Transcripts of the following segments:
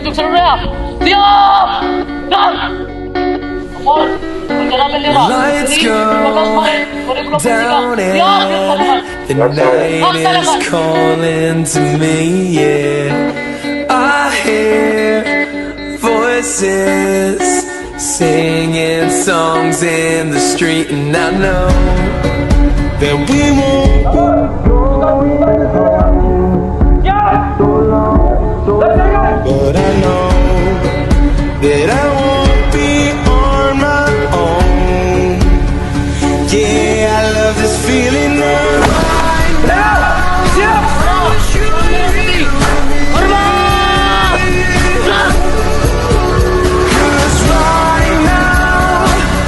Untuk seluruhnya, siap! Dan Apol, perjalanan lewat. Lights Ini go 15 Maret 2023. down Siap, and the night is calling to me, yeah. I hear voices singing songs in the street, and I know that we won't be but I know that I won't be on my own. Yeah, I love this feeling right now. Cause right now,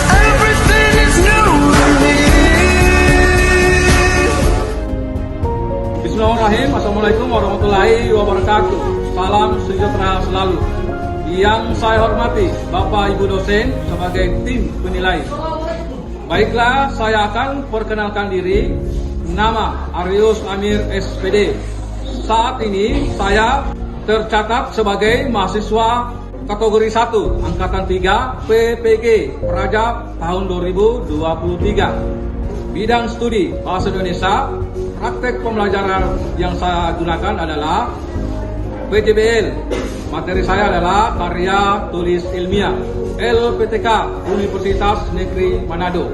everything is new to me. Bismillahirrahmanirrahim. Assalamualaikum warahmatullahi wabarakatuh. Salam sejahtera selalu. Yang saya hormati Bapak Ibu dosen sebagai tim penilai. Baiklah, saya akan perkenalkan diri. Nama Arius Amir SPD. Saat ini saya tercatat sebagai mahasiswa kategori 1 Angkatan 3 PPG Praja tahun 2023. Bidang studi Bahasa Indonesia. Praktek pembelajaran yang saya gunakan adalah PJBL. Materi saya adalah karya tulis ilmiah LPTK Universitas Negeri Manado.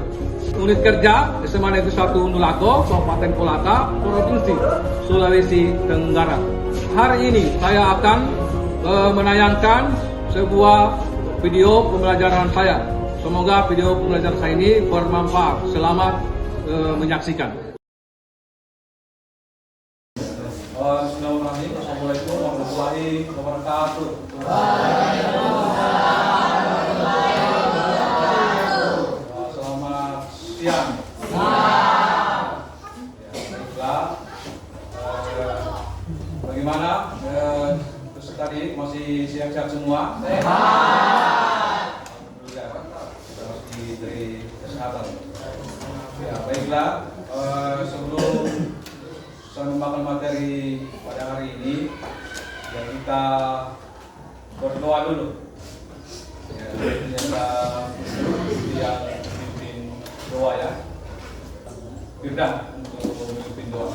Unit kerja SMA Negeri 1 Nulago, Kabupaten Kolaka, Provinsi Sulawesi Tenggara. Hari ini saya akan menayangkan sebuah video pembelajaran saya. Semoga video pembelajaran saya ini bermanfaat. Selamat menyaksikan. Bismillahirrahmanirrahim. Assalamualaikum warahmatullahi wabarakatuh. Selamat siang. Baiklah. Bagaimana? Peserta didik masih siap-siap semua? Sehat. Sudah masih dari kesehatan. Ya, baiklah. Sebelum saya membawakan materi pada hari ini, ya kita berdoa dulu. Ya, ternyata yang memimpin doa ya. Firdan untuk memimpin doa.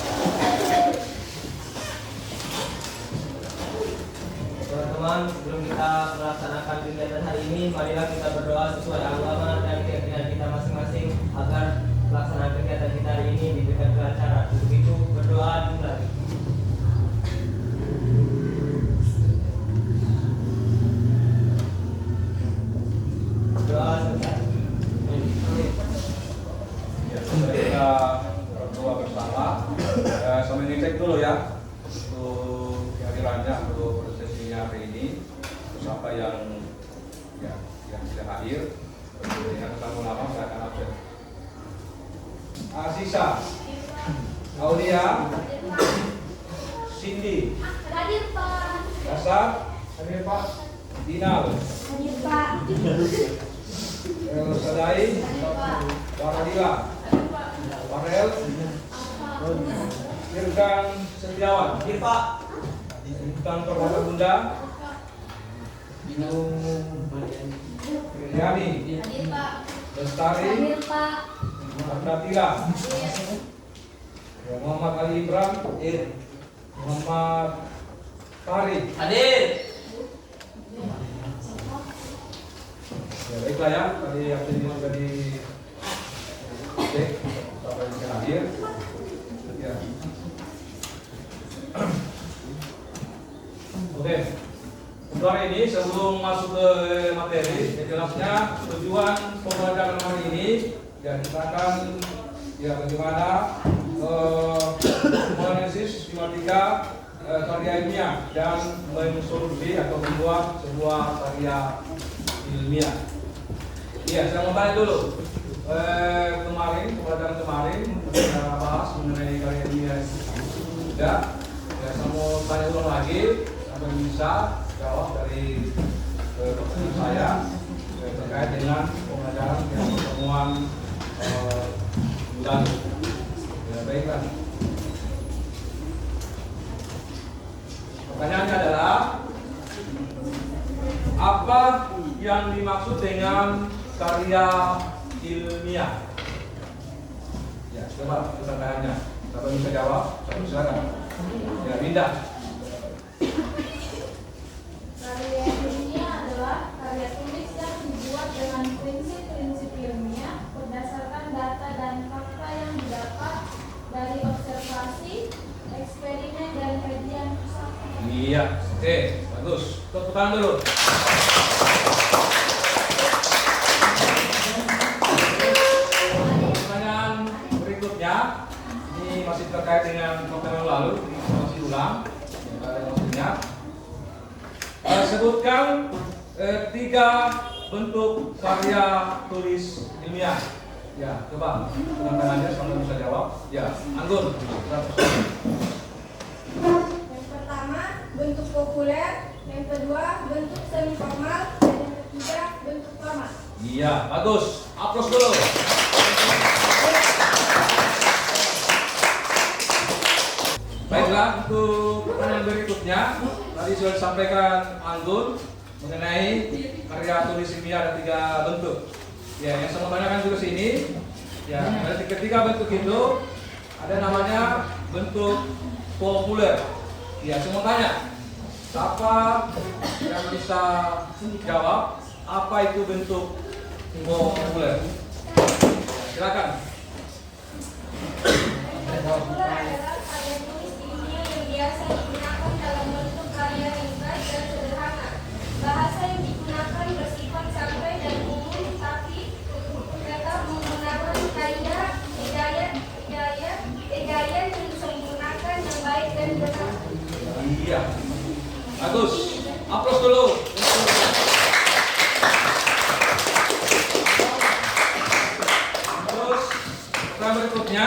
Teman-teman, sebelum kita melaksanakan kegiatan hari ini, marilah kita berdoa sesuai agama dan keyakinan kita masing-masing agar pelaksanaan kegiatan kita hari ini diberikan kelancaran. Untuk itu berdoa dimulai. Doa sebentar. Ya, kita berdoa bersama. Sambil ngecek dulu ya untuk kehadirannya untuk prosesinya hari ini. Terus apa yang tidak hadir, dengan tamu lama saya akan absen. Asisa, Aulia, Cindy, Hadir Pak. Dasar, hadir Pak. Dinal, Hadir Pak. Sadai, Waradila, Farel, Firdan Setiawan, Hadir Pak. Intan Permata Bunda, Yani, Hadir Pak. Lestari, Hadir Pak. Natila, Muhammad Ali Ibram, Muhammad Farid. Hadir. Ya, baiklah ya, tadi yang ini sudah di cek sampai di akhir. Ya. Oke. Untuk hari ini sebelum masuk ke materi, jelasnya tujuan pembelajaran hari ini ya kita akan bagaimana menganalisis sistematika karya ilmiah dan mensolusi atau membuat sebuah karya ilmiah. Iya, saya mau tanya dulu. pembelajaran kemarin kita bahas mengenai karya ilmiah juga. Ya, saya mau tanya ulang lagi sampai bisa jawab dari pertanyaan saya terkait dengan pembelajaran yang pertemuan bulan. Ya, baiklah. Pertanyaannya adalah apa yang dimaksud dengan karya ilmiah? Ya, coba pertanyaannya. Siapa bisa jawab? Silakan. Ya, Binda. Karya ilmiah adalah karya tulis yang dibuat dengan prinsip-prinsip ilmiah berdasarkan data dan fakta yang didapat dari observasi, eksperimen, dan kajian pusaka. Iya, oke, bagus. Tepuk tangan dulu. Pertanyaan berikutnya ini masih terkait dengan pertemuan yang lalu, ini masih ulang. Maksudnya, sebutkan 3 bentuk karya tulis ilmiah. Ya, coba dengan tangannya sampai bisa jawab. Ya, Anggun. Yang pertama, bentuk populer. Yang kedua, bentuk semi formal. Dan yang ketiga, bentuk formal. Iya, bagus. Aplaus dulu. Baiklah, untuk pertanyaan berikutnya tadi sudah disampaikan Anggun mengenai karya tulis ilmiah ada 3 bentuk. Ya, yang saya mau tanyakan juga sini. Ya, dari ketiga bentuk itu ada namanya bentuk populer. Ya, saya mau tanya, siapa yang bisa jawab apa itu bentuk populer? Silakan. Populer adalah karya tulis ilmiah yang biasa digunakan dalam bentuk karya ringkas dan sederhana. Bahasa yang digunakan bersifat santai dan umum, tapi tetap menggunakan kaidah ejayan yang disempurnakan yang baik dan benar. Iya, bagus. Aplaus dulu. Terus pertanyaan berikutnya,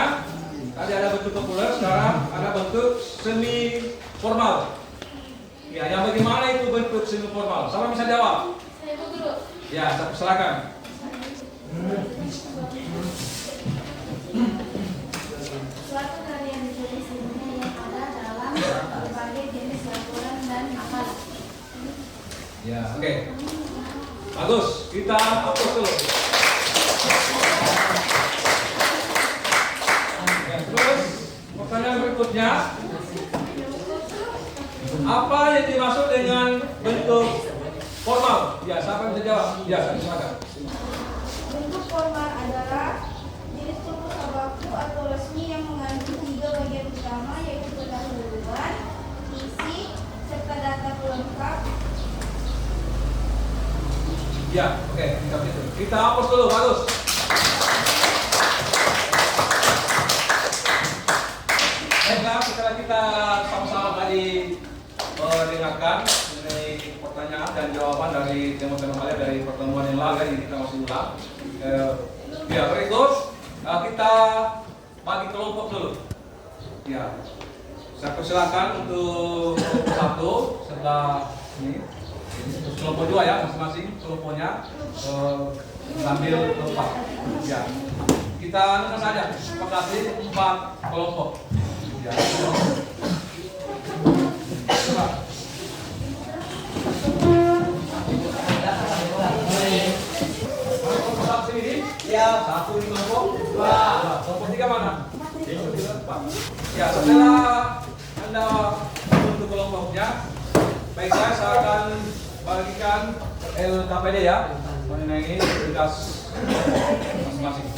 tadi ada bentuk populer, sekarang ada bentuk semi formal. Ya, yang bagaimana itu bentuk semi formal? Siapa bisa jawab? Saya dulu. Ya, silakan. Suatu karya yang ditulis ilmiah yang ada dalam berbagai jenis laporan dan makalah. Ya, oke. Bagus, kita aplaus dulu. Ya, terus pertanyaan berikutnya, apa yang dimaksud dengan bentuk formal? Ya, siapa yang bisa jawab? Ya, silakan. Bentuk formal adalah jenis tulis baku atau resmi yang mengandung 3 bagian utama, yaitu pendahuluan, isi, serta data pelengkap. Ya, oke, kita hapus dulu, bagus. Baiklah, setelah kita sama-sama tadi mendengarkan mengenai pertanyaan dan jawaban dari teman-teman kalian dari pertemuan yang lalu, ini kita masih ulang. Ya, berikut kita bagi kelompok dulu. Ya, saya persilakan untuk satu setelah ini. Terus kelompok 2 ya, masing-masing kelompoknya sambil kelompok. Ya, kita lakukan saja. Sepakati 4 kelompok. Ya, coba. Kelompok 1 sini? Ya. 1 di kelompok 2. Kelompok 3 mana? Ya, setelah Anda untuk kelompoknya, baiklah, saya akan bagikan LKPD ya mengenai tugas masing-masing.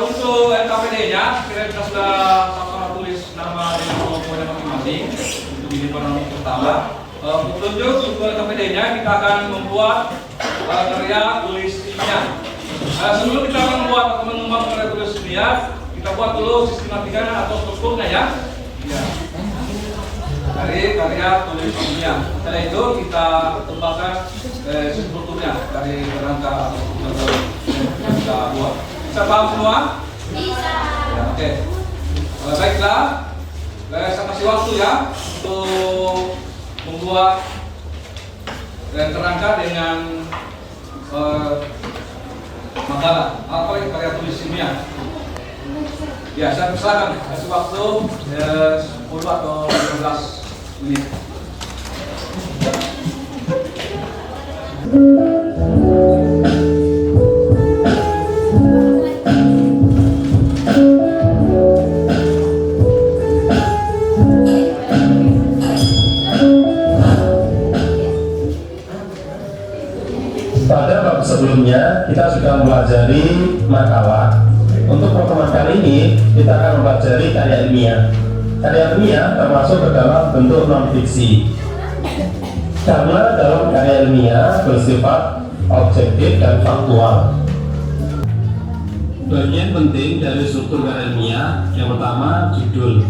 Untuk LKPD-nya, kita sudah sama-sama tulis nama dari kelompoknya masing-masing. Untuk ini penolong pertama. Petunjuk sumber KPD-nya kita akan membuat karya tulis ilmiah. Sebelum kita membuat atau mengembang karya tulis ilmiah, kita buat dulu sistematikanya atau strukturnya ya. Dari karya tulis ilmiah. Setelah itu kita kembangkan strukturnya dari kerangka atau struktur yang kita buat. Bisa paham semua? Bisa. Ya, oke. Baiklah, saya kasih waktu ya untuk membuat kerangka dengan makalah atau karya tulis ilmiah. Ya, saya persilakan kasih waktu 10 atau 15 menit. Pada bab sebelumnya kita sudah mempelajari makalah. Untuk pertemuan kali ini kita akan mempelajari karya ilmiah. Karya ilmiah termasuk ke dalam bentuk non-fiksi. Karena dalam karya ilmiah bersifat objektif dan faktual. Bagian penting dari struktur karya ilmiah yang pertama judul.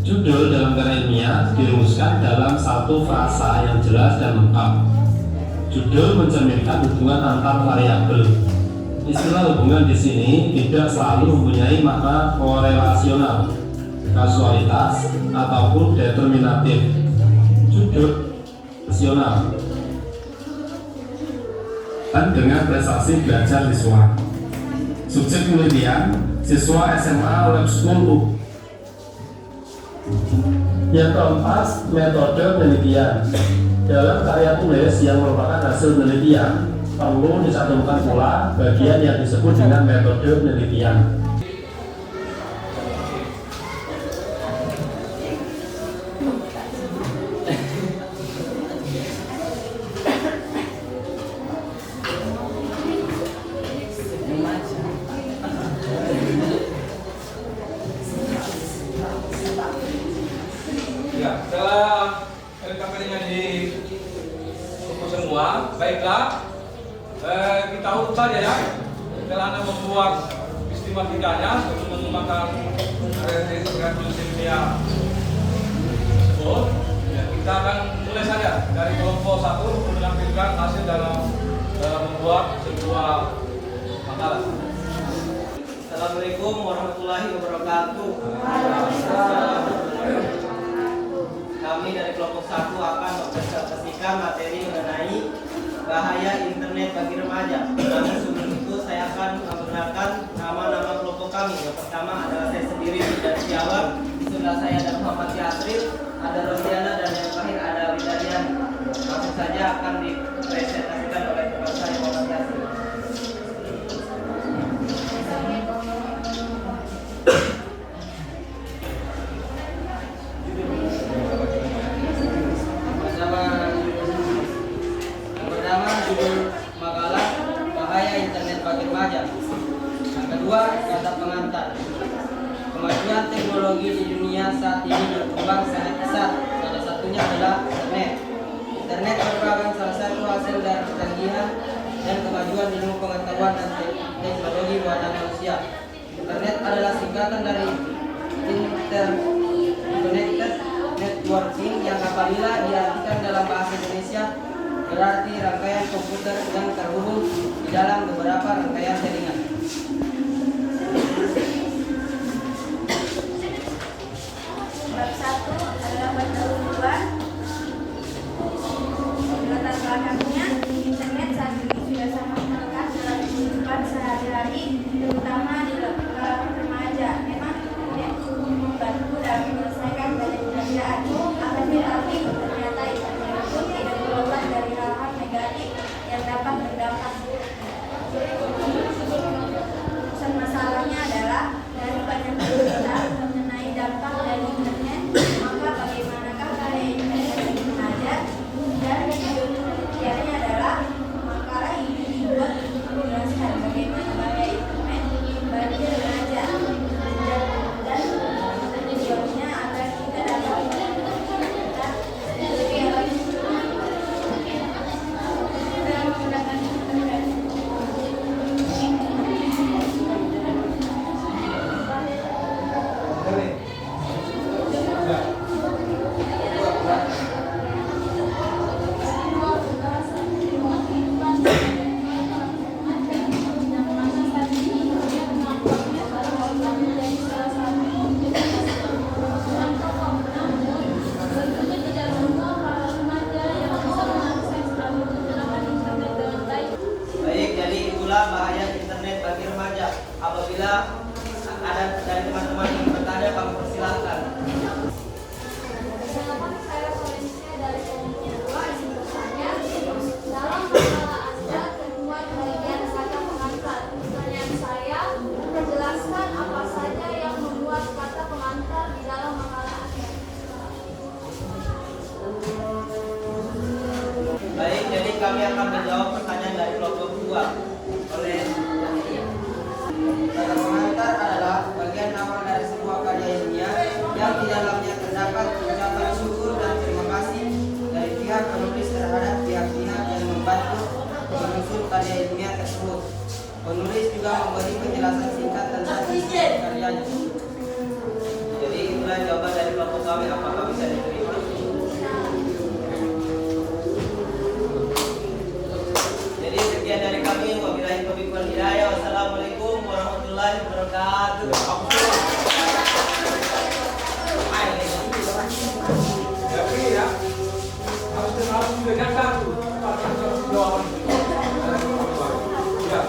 Judul dalam karya ilmiah dirumuskan dalam satu frasa yang jelas dan lengkap. Judul mencerminkan hubungan antar variabel. Istilah hubungan di sini tidak selalu mempunyai makna korelasional, kasualitas, ataupun determinatif. Judul rasional dan dengan prestasi belajar siswa. Subjek penelitian siswa SMA Lab School. Yang keempat, metode penelitian. Dalam karya tulis yang merupakan hasil penelitian, perlu dicantumkan pula bagian yang disebut dengan metode penelitian. Ya, setelah LKP-nya dikumpul semua, baiklah, kita urut saja ya. Setelah Anda membuat sistematikanya untuk mengembangkan karya tulis ilmiah tersebut, ya, kita akan mulai saja dari kelompok 1 untuk menampilkan hasil dalam membuat sebuah makalah. Assalamualaikum warahmatullahi wabarakatuh. Kami dari kelompok 1 akan mempresentasikan materi mengenai bahaya internet bagi remaja. Namun sebelum itu saya akan memperkenalkan nama-nama kelompok kami. Yang pertama adalah saya sendiri dan Setiawan. Di sebelah saya ada Muhammad Yasril, ada Rosiana, dan yang terakhir ada Widarian. Langsung saja akan dipresentasikan oleh teman saya Muhammad Yasril. Yang kedua, kata pengantar. Kemajuan teknologi di dunia saat ini berkembang sangat pesat. Salah satunya adalah internet. Internet merupakan salah satu hasil dari kecanggihan dan kemajuan ilmu pengetahuan dan teknologi buatan manusia. Internet adalah singkatan dari Interconnected Networking yang apabila diartikan dalam bahasa Indonesia berarti rangkaian komputer yang terhubung di dalam beberapa rangkaian jaringan. Bab 1 adalah pendahuluan. Latar belakangnya, internet saat ini sudah sangat melekat dalam kehidupan sehari-hari, terutama di kalangan remaja. Memang internet membantu dalam menyelesaikan banyak pekerjaan. Akan tetapi ternyata internet pun tidak terlepas dari hal-hal negatif yang dapat berdampak. kami akan menjawab pertanyaan dari kelompok 2 oleh kata pengantar adalah bagian awal dari sebuah karya ilmiah yang di dalamnya terdapat ucapan syukur dan terima kasih dari pihak penulis terhadap pihak-pihak yang membantu menyusun karya ilmiah tersebut. Penulis juga memberi penjelasan singkat tentang isi karyanya. Jadi itulah jawaban dari kelompok kami. Apakah bisa diterima? Jadi sekian dari kami. Wabillahi taufiq wal hidayah. Wassalamualaikum warahmatullahi wabarakatuh. Ya, harus juga nyata tuh. Jawaban. Ya.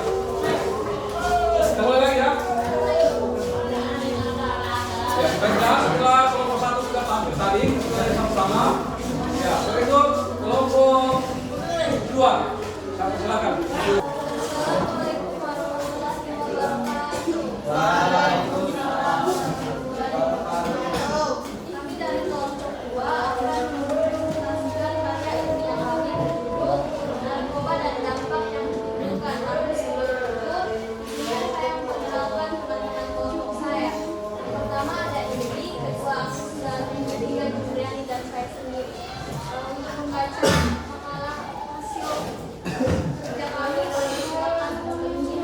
Kita mulai lagi ya. Ya, baiklah, setelah kelompok 1 sudah tampil tadi, kita sama-sama. Ya, berikut kelompok 2. Silakan. Assalamualaikum warahmatullahi wabarakatuh. Kami dari kelompok 2 akan mempresentasikan karya ilmiah kami berjudul Narkoba dan Dampak yang Ditimbulkan. Lalu sebelum itu, biar saya memperkenalkan teman-teman kelompok saya. Yang pertama ada Indi, kedua aku, dan ketiga Juliani dan saya sendiri. Untuk membaca makalah hasil kerja kami, kami silakan memiliki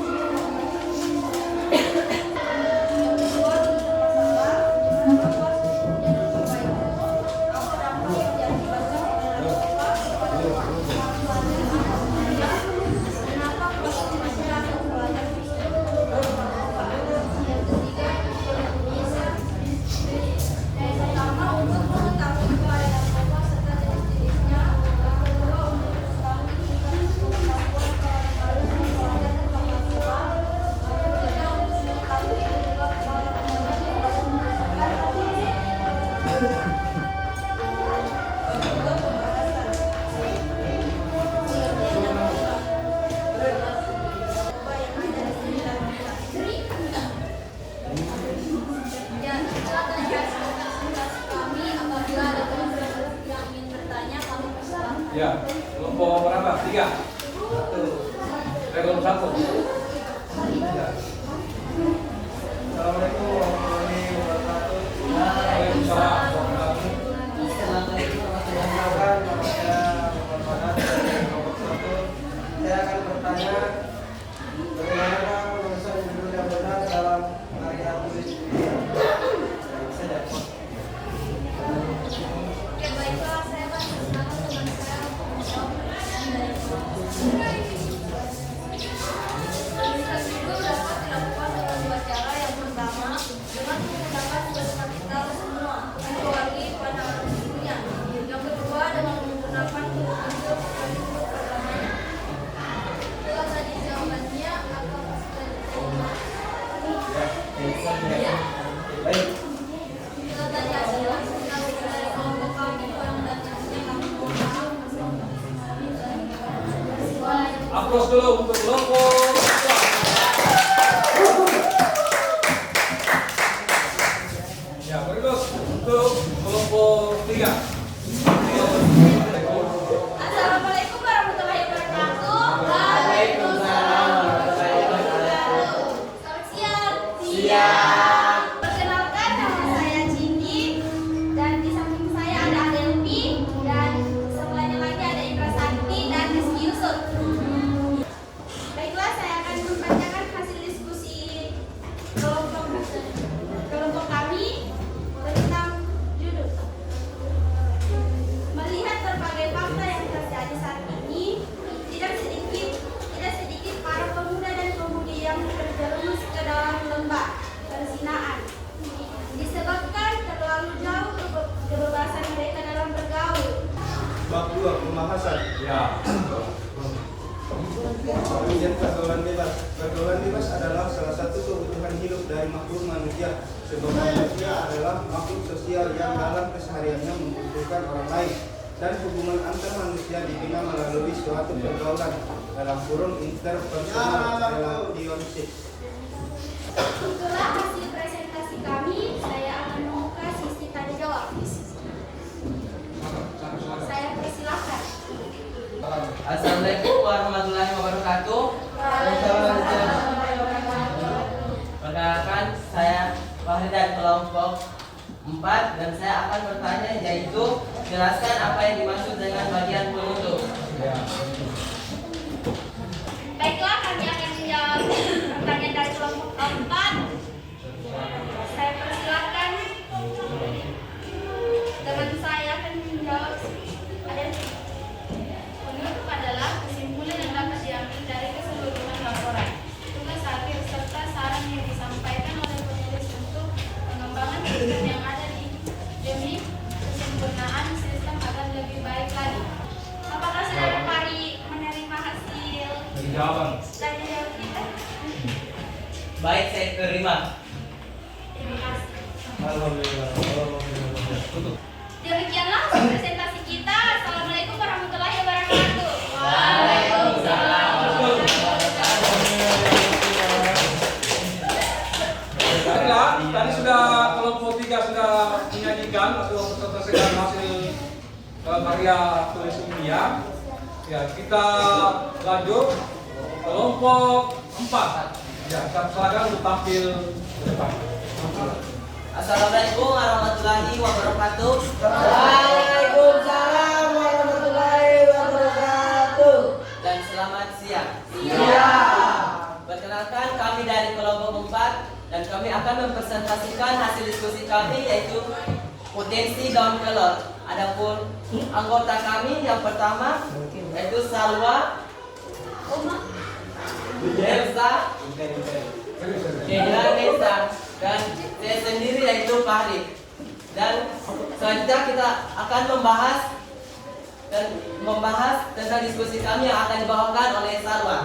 Ya, kelompok berapa? 3. Kelompok 1. Ya. Assalamualaikum warahmatullahi wabarakatuh. Waalaikumsalam. Assalamualaikum warahmatullahi wabarakatuh. Saya akan bertanya bagaimana penulisan judul yang benar dalam karya tulis ilmiah. Oke, baiklah, saya akan memperkenalkan teman saya untuk menjawab pertanyaan dari kelompok saya. Penulisan judul dapat dilakukan dengan 2 cara. Yang pertama, dengan menggunakan bahasa kita semua, kecuali pada ilmiah. Yang kedua, dengan menggunakan bentuk bentuk agamanya. Itulah tadi jawabannya. Apakah sudah diterima? Baik. Itulah tadi adalah presentasi dari kelompok kami. Kurang dan lebihnya kami mohon maaf. Aplaus dulu untuk kelompok 2. Ya, berikut untuk kelompok 3. Assalamualaikum warahmatullahi wabarakatuh. Waalaikumsalam warahmatullahi wabarakatuh. Selamat siang. Siang. Perkenalkan, nama saya Cindy dan di samping saya ada Adelpi dan sebelahnya lagi ada Indra Sakti dan Rizky Yusuf. Baiklah, saya akan membacakan hasil diskusi kelompok kami tentang judul. Melihat berbagai fakta yang terjadi saat ini, tidak sedikit para pemuda dan pemudi yang terjerumus ke dalam lembah perzinaan disebabkan terlalu jauh kebebasan mereka dalam bergaul. Bab 2 pembahasan. Ya. Kemudian pergaulan bebas. Pergaulan bebas adalah salah satu kebutuhan hidup dari makhluk manusia. Sebab manusia adalah makhluk sosial yang dalam kesehariannya membutuhkan orang lain, dan hubungan antar manusia dibina melalui suatu pergaulan dalam kurung interpersonal relationship. Itulah hasil presentasi kami. Saya akan membuka sesi tanya jawab. Saya persilahkan. Assalamualaikum warahmatullahi wabarakatuh. Perkenalkan, saya Fahri dari kelompok 4 dan saya akan bertanya, yaitu jelaskan apa yang dimaksud dengan bagian penutup. Baiklah, kami akan menjawab pertanyaan dari kelompok 4. Saya persilakan. Teman saya akan menjawab. Penutup adalah kesimpulan yang dapat diambil dari keseluruhan laporan, tugas akhir serta saran yang disampaikan oleh penulis untuk pengembangan sistem yang ada demi kesempurnaan sistem agar lebih baik lagi. Apakah saudara Pari menerima hasil Jawaban. tanya jawab kita? Baik, saya terima. Terima kasih. Alhamdulillah. Demikianlah presentasi kita. Assalamualaikum warahmatullahi wabarakatuh. Baiklah, tadi sudah kelompok 3 sudah menyajikan atau mempresentasikan hasil karya tulis ilmiah. Ya, kita lanjut kelompok 4. Ya, kita silakan untuk tampil ke depan. Assalamualaikum warahmatullahi wabarakatuh. Waalaikumsalam warahmatullahi wabarakatuh. Dan selamat siang. Iya. Perkenalkan, kami dari kelompok 4 dan kami akan mempresentasikan hasil diskusi kami, yaitu potensi daun kelor. Adapun anggota kami yang pertama yaitu Salwa, Elsa, Nesa, dan saya sendiri yaitu Fahri. Dan selanjutnya kita akan membahas tentang diskusi kami yang akan dibawakan oleh Salwa.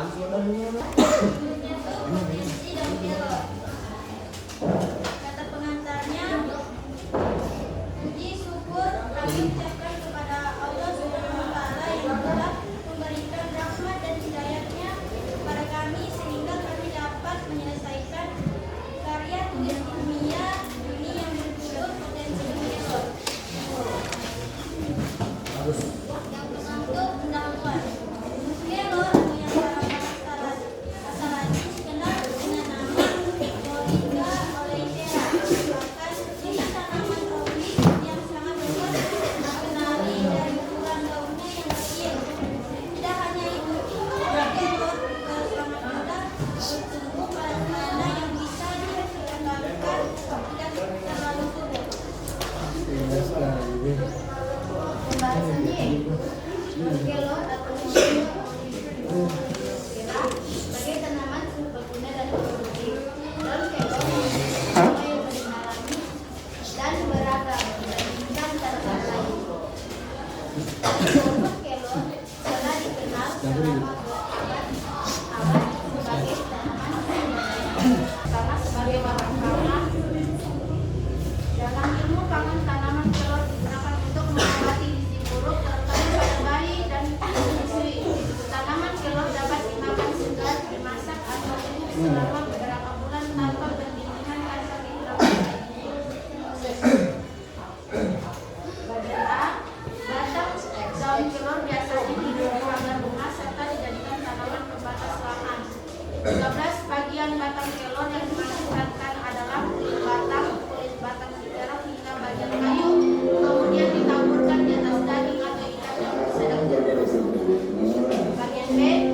Kata pengantarnya, puji syukur kami ucapkan kepada Allah Subhanahu wa Ta'ala yang telah memberikan rahmat dan hidayahnya kepada kami sehingga kami dapat menyelesaikan karya tulis ilmiah ini yang berjudul Potensi Kelor. Yang mengandung pendahuluan. Kelor atau yang secara bahasa Latin dikenal dengan nama Moringa oleifera. Bahkan ini tanaman tropis yang sangat besar, dikenali dari ukuran daunnya yang kecil. Tidak hanya itu, kelor juga sangat mudah bertumbuh pada tanah yang bisa dikendalikan tidak terlalu subur. Pembahasannya yaitu kelor atau Moringa oleifera sebagai tanaman serbaguna dan produktif. Daun kelor memiliki aroma yang lebih alami dan beragam dibandingkan tanaman lain. Pohon kelor telah dikenal selama berabad-abad sebagai tanaman karena sebagai bahan pangan. Dalam ilmu pangan, tanaman kelor digunakan untuk mengobati gizi buruk terutama pada bayi dan menyusui. Tanaman kelor dapat dimakan segar, dimasak atau bubuk selama beberapa bulan tanpa pendinginan asal diterapkan. Bagian A, batang daun kelor biasanya diberi pagar bunga serta dijadikan tanaman pembatas lahan. 13 bagian batang kelor yang dimanfaatkan adalah kulit batang diterap hingga bagian kayu, kemudian ditaburkan di atas daging atau ikan yang sedang direbus. Bagian B,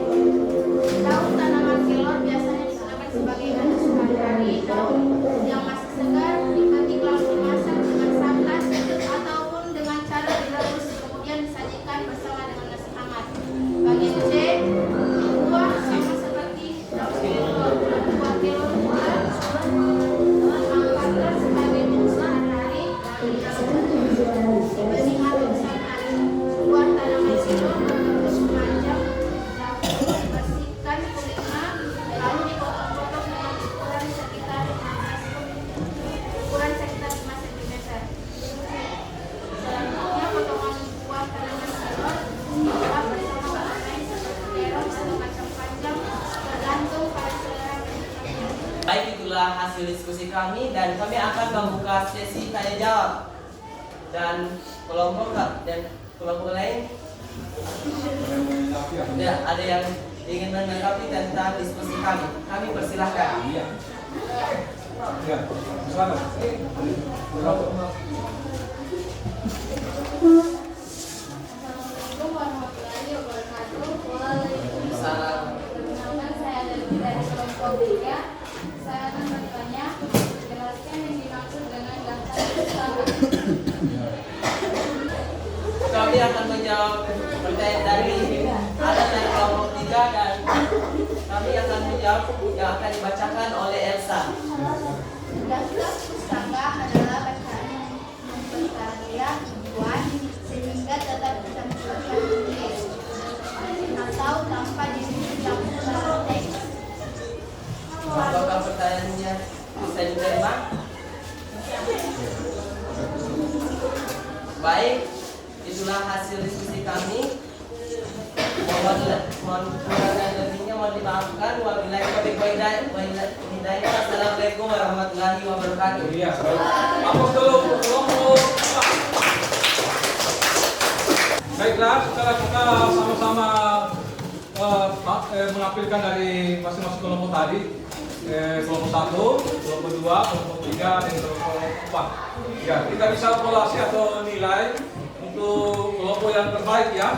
daun tanaman kelor biasanya digunakan sebagai bahan sehari-hari. Daun yang masih segar dipetik lalu dimasak dengan santan ataupun dengan cara direbus kemudian disajikan bersama dengan nasi hangat. Bagian C, buah sama seperti daun kelor. Buah kelor dimanfaatkan sebagai menu sehari-hari dari dalam dibanding atau santan. Buah tanaman kelor berbentuk panjang dapat dibersihkan kulitnya lalu dipotong-potong dengan ukuran sekitar 5 cm. Selanjutnya potongan buah tanaman kelor diolah bersama bahan lain seperti terong atau kacang panjang tergantung pada selera penikmatnya. Baik, itulah hasil diskusi kami dan kami akan membuka sesi tanya jawab. Dan kelompok lain Ya, ada yang ingin menanggapi tentang diskusi kami? Kami persilahkan. Iya. Ya, silakan. Assalamualaikum warahmatullahi wabarakatuh. Salam. Perkenalkan, saya dari kelompok 3. Saya akan bertanya, jelaskan yang dimaksud dengan daftar usaha. Kami akan menjawab pertanyaan dari kelompok 3 dan kami akan menjawab yang akan dibacakan oleh Elsa. Daftar pustaka adalah bacaan yang memperkaya tujuan sehingga tetap bisa menyebutkan tulis atau tanpa dicampur dalam teks. Apakah pertanyaannya bisa diterima? Baik, itulah hasil diskusi kami. Mohon kurang dan lebihnya mohon dimaafkan. Wabillahi taufiq wal hidayah. Assalamualaikum warahmatullahi wabarakatuh. Iya, hapus dulu kelompok. Baiklah, setelah kita sama-sama menampilkan dari masing-masing kelompok tadi, kelompok 1, kelompok 2, kelompok 3, dan kelompok 4. Ya, kita bisa evaluasi atau nilai untuk kelompok yang terbaik ya.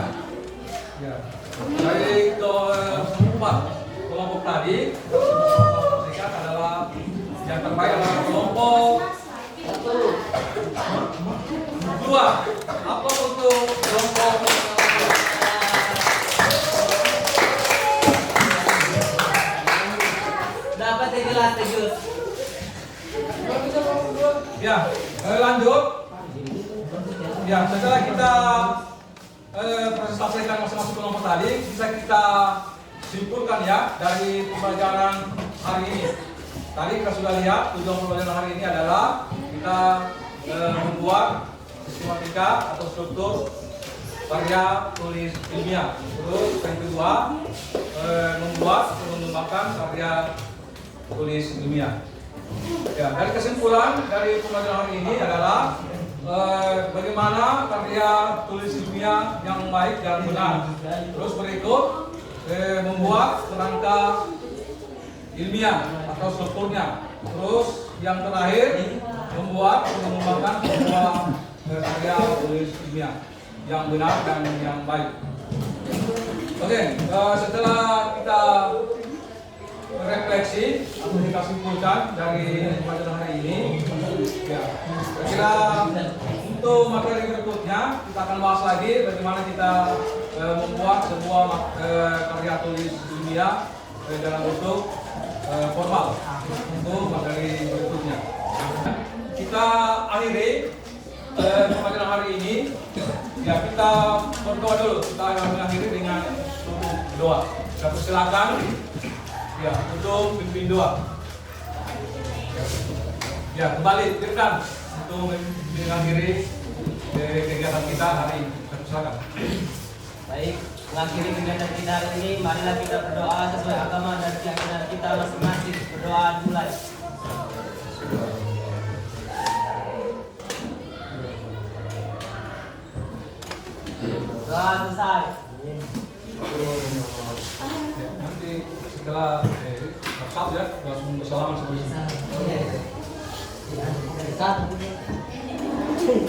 Ya. Dari keempat kelompok tadi, kelompok adalah yang terbaik adalah kelompok 2. Apa untuk kelompok dapat dijelas Jus? ya, lanjut. Ya, setelah kita selesaikan masing-masing kelompok tadi, bisa kita simpulkan ya dari pembelajaran hari ini. Tadi kita sudah lihat tujuan pembelajaran hari ini adalah kita membuat sistematika atau struktur karya tulis ilmiah. Terus yang kedua membuat atau mengembangkan karya tulis ilmiah. Ya, dari kesimpulan dari pembelajaran hari ini adalah bagaimana karya tulis ilmiah yang baik dan benar. Terus berikut membuat kerangka ilmiah atau strukturnya. Terus yang terakhir membuat atau mengembangkan sebuah karya tulis ilmiah yang benar dan yang baik. Oke, setelah kita refleksi atau kita simpulkan dari pembelajaran hari ini, ya, kira-kira untuk materi berikutnya kita akan bahas lagi bagaimana kita membuat sebuah karya tulis ilmiah dalam bentuk formal untuk materi berikutnya. Kita akhiri pembelajaran hari ini. Ya, kita berdoa dulu. Kita mengakhiri dengan doa. Saya persilakan ya untuk pimpin doa. Ya, kembali Firdan untuk mengakhiri kegiatan kita hari ini. Saya persilakan. Baik, mengakhiri kegiatan kita hari ini, marilah kita berdoa sesuai agama dan keyakinan kita masing-masing. Berdoa dimulai. Doa selesai. Nanti setelah WhatsApp ya langsung bersalaman sebelumnya.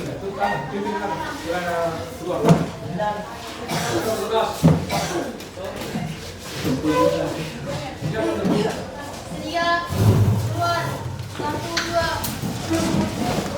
Itu kan pimpin kan keluar. Sedia, keluar, 1, 2.